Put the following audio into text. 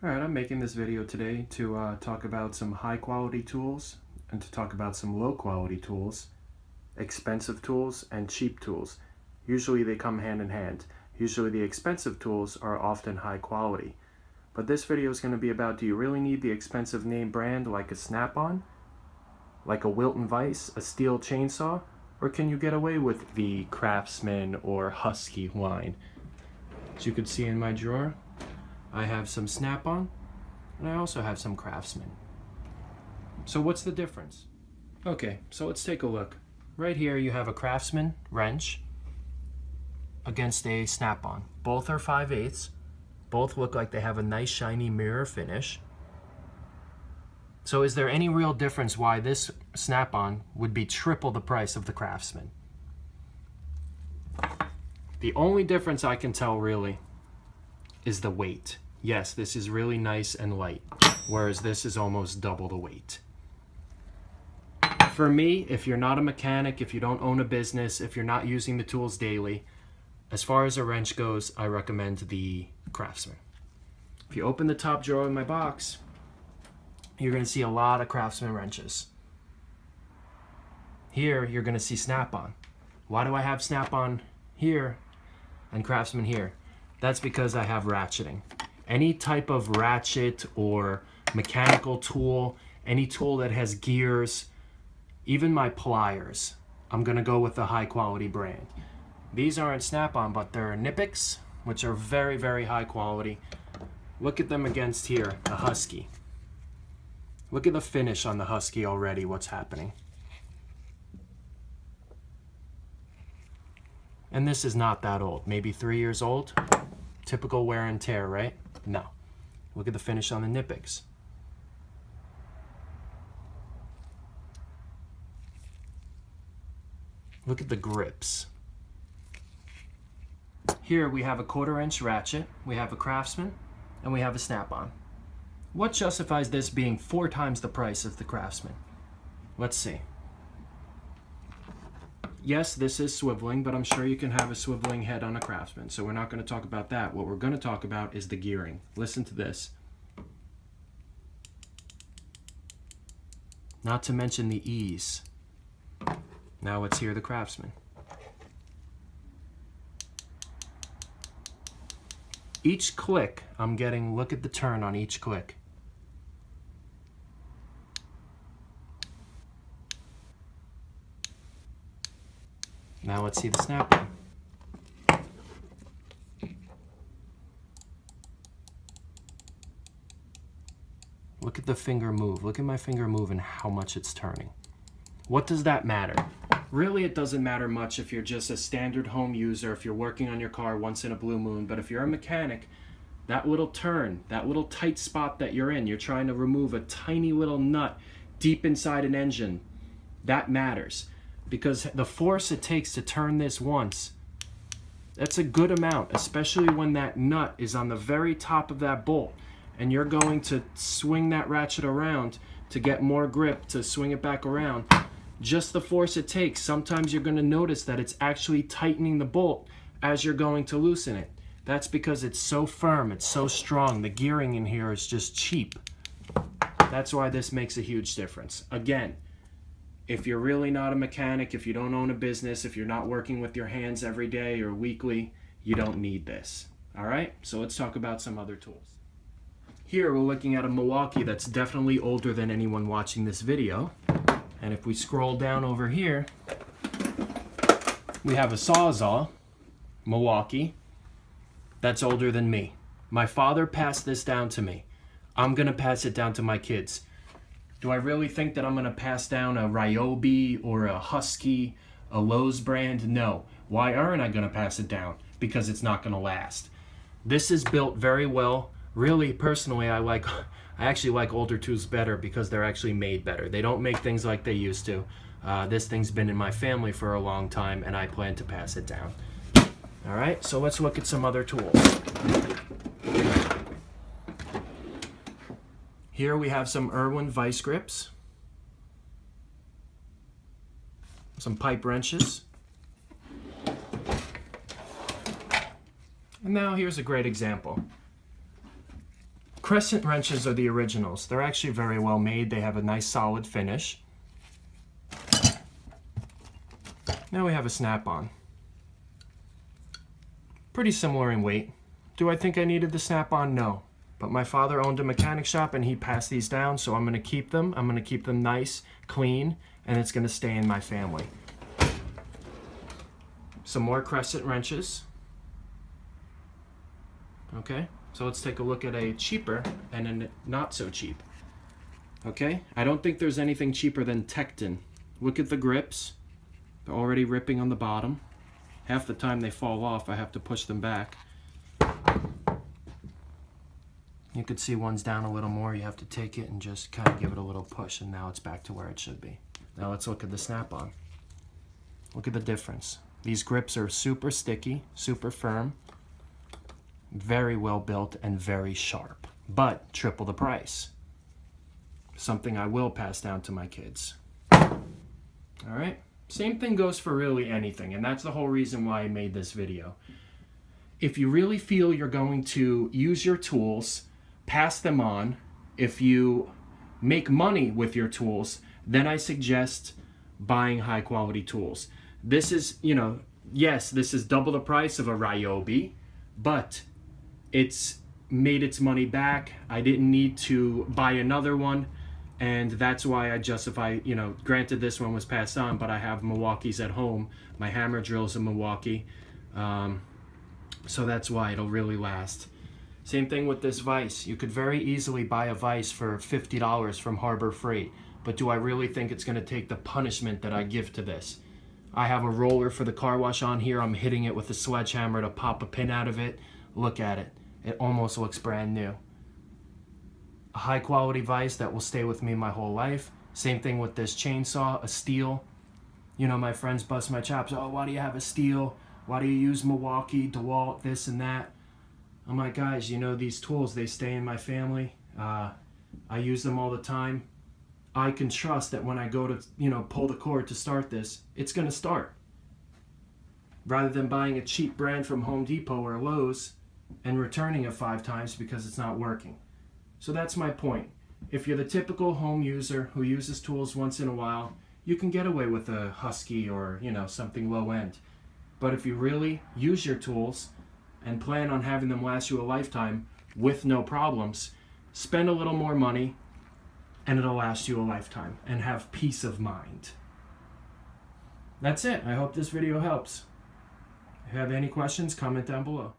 Alright, I'm making this video today to talk about some high quality tools and to talk about some low quality tools, expensive tools and cheap tools. Usually they come hand in hand. Usually the expensive tools are often high quality. But this video is going to be about, do you really need the expensive name brand like a Snapon, like a Wilton Vice, a steel chainsaw, or can you get away with the Craftsman or Husky line? As you can see in my drawer, I have some Snapon, and I also have some Craftsman. So what's the difference? Okay, so let's take a look. Right here you have a Craftsman wrench against a Snapon. Both are 5/8. Both look like they have a nice shiny mirror finish. So is there any real difference why this Snapon would be triple the price of the Craftsman? The only difference I can tell really is the weight. Yes, this is really nice and light, whereas this is almost double the weight. For me, if you're not a mechanic, if you don't own a business, if you're not using the tools daily, as far as a wrench goes, I recommend the Craftsman. If you open the top drawer in my box, you're going to see a lot of Craftsman wrenches. Here, you're going to see Snapon. Why do I have Snapon here and Craftsman here? That's because I have ratcheting. Any type of ratchet or mechanical tool, any tool that has gears, even my pliers, I'm going to go with the high quality brand. These aren't Snap-on, but they're Knipex, which are very, very high quality. Look at them against here, the Husky. Look at the finish on the Husky already, what's happening. And this is not that old, maybe 3 years old. Typical wear and tear, right? No. Look at the finish on the Knipex. Look at the grips. Here we have a 1/4 inch ratchet, we have a Craftsman, and we have a Snap-on. What justifies this being 4 times the price of the Craftsman? Let's see. Yes, this is swiveling, but I'm sure you can have a swiveling head on a Craftsman, so we're not going to talk about that. What we're going to talk about is the gearing. Listen to this. Not to mention the ease. Now let's hear the Craftsman. Each click, I'm getting, look at the turn on each click. Now let's see the Snap-on. Look at the finger move. Look at my finger move and how much it's turning. What does that matter? Really, it doesn't matter much if you're just a standard home user, if you're working on your car once in a blue moon, but if you're a mechanic, that little turn, that little tight spot that you're in, you're trying to remove a tiny little nut deep inside an engine, that matters. Because the force it takes to turn this once, that's a good amount, especially when that nut is on the very top of that bolt and you're going to swing that ratchet around to get more grip, to swing it back around. Just the force it takes. Sometimes you're going to notice that it's actually tightening the bolt as you're going to loosen it. That's because it's so firm, it's so strong. The gearing in here is just cheap. That's why this makes a huge difference. Again, if you're really not a mechanic, if you don't own a business, if you're not working with your hands every day or weekly, you don't need this. All right, so let's talk about some other tools. Here we're looking at a Milwaukee that's definitely older than anyone watching this video. And if we scroll down over here, we have a Sawzall Milwaukee that's older than me. My father passed this down to me. I'm gonna pass it down to my kids. Do I really think that I'm going to pass down a Ryobi or a Husky, a Lowe's brand? No. Why aren't I going to pass it down? Because it's not going to last. This is built very well. Really, personally, I actually like older tools better because they're actually made better. They don't make things like they used to. This thing's been in my family for a long time, and I plan to pass it down. All right, so let's look at some other tools. Here we have some Irwin vice grips, some pipe wrenches, and now here's a great example. Crescent wrenches are the originals. They're actually very well made. They have a nice solid finish. Now we have a Snap-on. Pretty similar in weight. Do I think I needed the Snap-on? No. But my father owned a mechanic shop and he passed these down, so I'm going to keep them. I'm going to keep them nice, clean, and it's going to stay in my family. Some more crescent wrenches. Okay, so let's take a look at a cheaper and a not so cheap. Okay, I don't think there's anything cheaper than Tecton. Look at the grips. They're already ripping on the bottom. Half the time they fall off, I have to push them back. You could see one's down a little more. You have to take it and just kind of give it a little push, and now it's back to where it should be. Now let's look at the Snap-on. Look at the difference. These grips are super sticky, super firm, very well built, and very sharp, but triple the price. Something I will pass down to my kids. All right, same thing goes for really anything, and that's the whole reason why I made this video. If you really feel you're going to use your tools, pass them on, if you make money with your tools, then I suggest buying high quality tools. This is, yes, this is double the price of a Ryobi, but it's made its money back. I didn't need to buy another one, and that's why I justify, granted this one was passed on, but I have Milwaukee's at home. My hammer drill's a Milwaukee, so that's why it'll really last. Same thing with this vise. You could very easily buy a vise for $50 from Harbor Freight, but do I really think it's going to take the punishment that I give to this? I have a roller for the car wash on here. I'm hitting it with a sledgehammer to pop a pin out of it. Look at it. It almost looks brand new. A high quality vise that will stay with me my whole life. Same thing with this chainsaw, a steel. My friends bust my chops. Oh, why do you have a steel? Why do you use Milwaukee, DeWalt, this and that? I'm like, guys, these tools, they stay in my family. I use them all the time. I can trust that when I go to, pull the cord to start this, it's going to start. Rather than buying a cheap brand from Home Depot or Lowe's and returning it 5 times because it's not working. So that's my point. If you're the typical home user who uses tools once in a while, you can get away with a Husky or, something low end. But if you really use your tools and plan on having them last you a lifetime with no problems, spend a little more money and it'll last you a lifetime and have peace of mind. That's it. I hope this video helps. If you have any questions, comment down below.